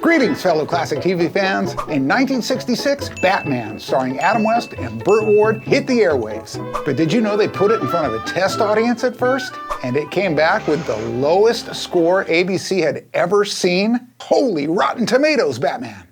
Greetings, fellow classic TV fans. In 1966, Batman, starring Adam West and Burt Ward, hit the airwaves. But did you know they put it in front of a test audience at first? And it came back with the lowest score ABC had ever seen? Holy Rotten Tomatoes, Batman!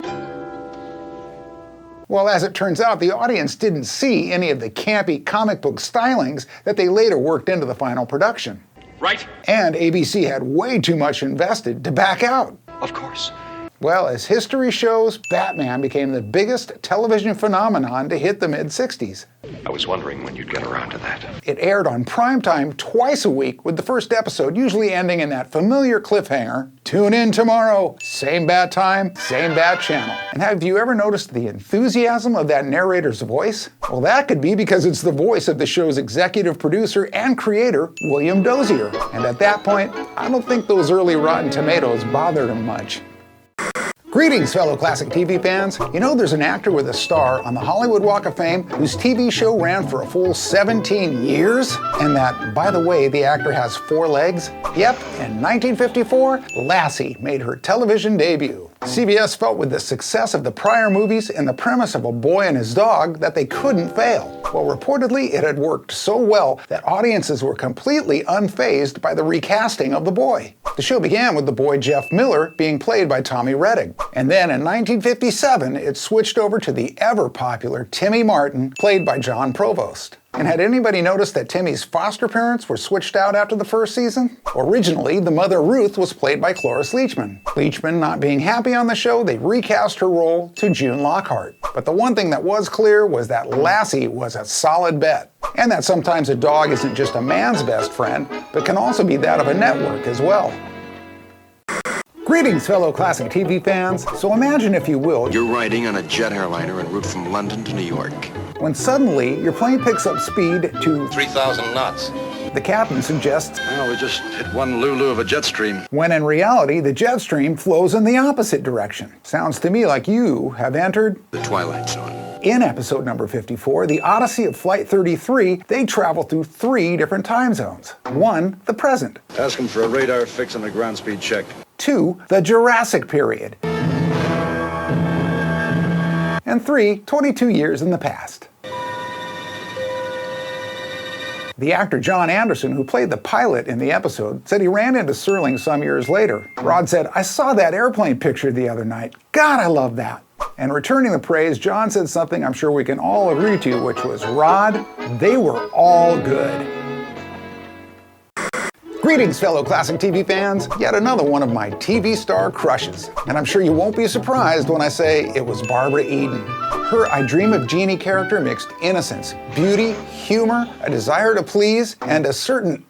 Well, as it turns out, the audience didn't see any of the campy comic book stylings that they later worked into the final production. Right? And ABC had way too much invested to back out. Of course. Well, as history shows, Batman became the biggest television phenomenon to hit the mid-60s. I was wondering when you'd get around to that. It aired on primetime twice a week, with the first episode usually ending in that familiar cliffhanger, "Tune in tomorrow, same bat time, same bat channel." And have you ever noticed the enthusiasm of that narrator's voice? Well, that could be because it's the voice of the show's executive producer and creator, William Dozier. And at that point, I don't think those early Rotten Tomatoes bothered him much. Greetings, fellow classic TV fans. You know there's an actor with a star on the Hollywood Walk of Fame whose TV show ran for a full 17 years? And that, by the way, the actor has 4 legs? Yep, in 1954, Lassie made her television debut. CBS felt with the success of the prior movies and the premise of a boy and his dog that they couldn't fail. Well, reportedly, it had worked so well that audiences were completely unfazed by the recasting of the boy. The show began with the boy Jeff Miller being played by Tommy Rettig. And then in 1957, it switched over to the ever-popular Timmy Martin, played by John Provost. And had anybody noticed that Timmy's foster parents were switched out after the first season? Originally, the mother Ruth was played by Cloris Leachman. Leachman not being happy on the show, they recast her role to June Lockhart. But the one thing that was clear was that Lassie was a solid bet. And that sometimes a dog isn't just a man's best friend, but can also be that of a network as well. Greetings, fellow classic TV fans. So imagine, if you will, you're riding on a jet airliner en route from London to New York. When suddenly your plane picks up speed to 3,000 knots. The captain suggests, Well, we just hit one lulu of a jet stream. when in reality the jet stream flows in the opposite direction. Sounds to me like you have entered The Twilight Zone. In episode number 54, The Odyssey of Flight 33, they travel through 3 different time zones. 1, the present. Ask him for a radar fix and a ground speed check. 2, the Jurassic period. And 3, 22 years in the past. The actor John Anderson, who played the pilot in the episode, said he ran into Serling some years later. Rod said, "I saw that airplane picture the other night. God, I love that." And returning the praise, John said something I'm sure we can all agree to, which was, "Rod, they were all good." Greetings, fellow classic TV fans. Yet another one of my TV star crushes. And I'm sure you won't be surprised when I say it was Barbara Eden. Her I Dream of Jeannie character mixed innocence, beauty, humor, a desire to please, and a certain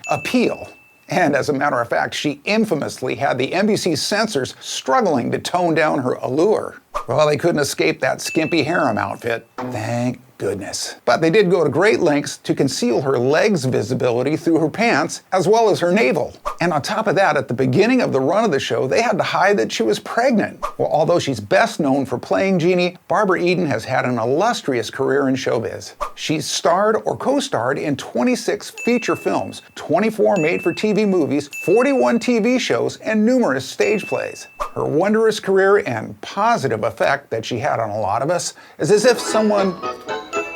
appeal. And as a matter of fact, she infamously had the NBC censors struggling to tone down her allure. Well, they couldn't escape that skimpy harem outfit. Thank goodness. But they did go to great lengths to conceal her legs' visibility through her pants, as well as her navel. And on top of that, at the beginning of the run of the show, they had to hide that she was pregnant. Well, although she's best known for playing Jeannie, Barbara Eden has had an illustrious career in showbiz. She's starred or co-starred in 26 feature films, 24 made-for-TV movies, 41 TV shows, and numerous stage plays. Her wondrous career and positive effect that she had on a lot of us is as if someone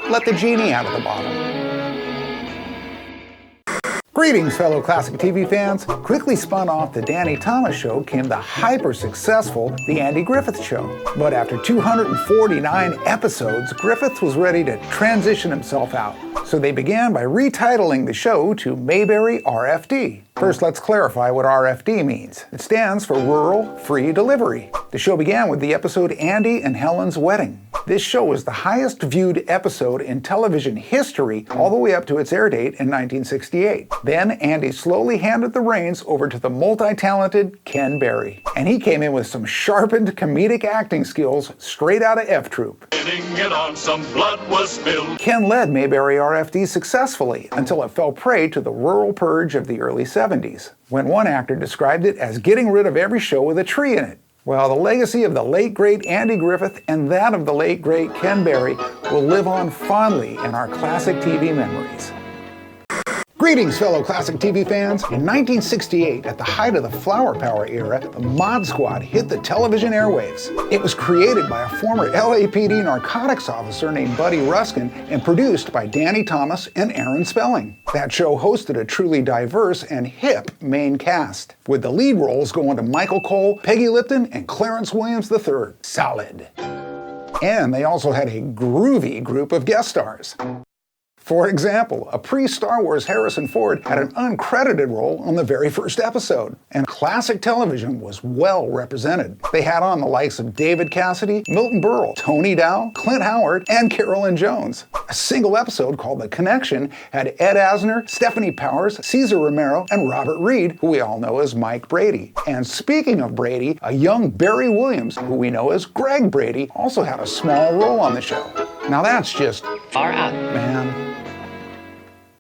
let the genie out of the bottle. Greetings, fellow classic TV fans. Quickly spun off the Danny Thomas Show came the hyper-successful The Andy Griffith Show. But after 249 episodes, Griffith was ready to transition himself out. So they began by retitling the show to Mayberry RFD. First, let's clarify what RFD means. It stands for Rural Free Delivery. The show began with the episode Andy and Helen's Wedding. This show was the highest viewed episode in television history all the way up to its air date in 1968. Then Andy slowly handed the reins over to the multi-talented Ken Berry. And he came in with some sharpened comedic acting skills straight out of F Troop. It on, some blood was spilled. Ken led Mayberry RFD successfully until it fell prey to the rural purge of the early 70s, when one actor described it as getting rid of every show with a tree in it. Well, the legacy of the late great Andy Griffith and that of the late great Ken Berry will live on fondly in our classic TV memories. Greetings, fellow classic TV fans. In 1968, at the height of the Flower Power era, the Mod Squad hit the television airwaves. It was created by a former LAPD narcotics officer named Buddy Ruskin and produced by Danny Thomas and Aaron Spelling. That show hosted a truly diverse and hip main cast, with the lead roles going to Michael Cole, Peggy Lipton, and Clarence Williams III. Solid. And they also had a groovy group of guest stars. For example, a pre-Star Wars Harrison Ford had an uncredited role on the very first episode, and classic television was well represented. They had on the likes of David Cassidy, Milton Berle, Tony Dow, Clint Howard, and Carolyn Jones. A single episode called The Connection had Ed Asner, Stephanie Powers, Cesar Romero, and Robert Reed, who we all know as Mike Brady. And speaking of Brady, a young Barry Williams, who we know as Greg Brady, also had a small role on the show. Now that's just far out, man.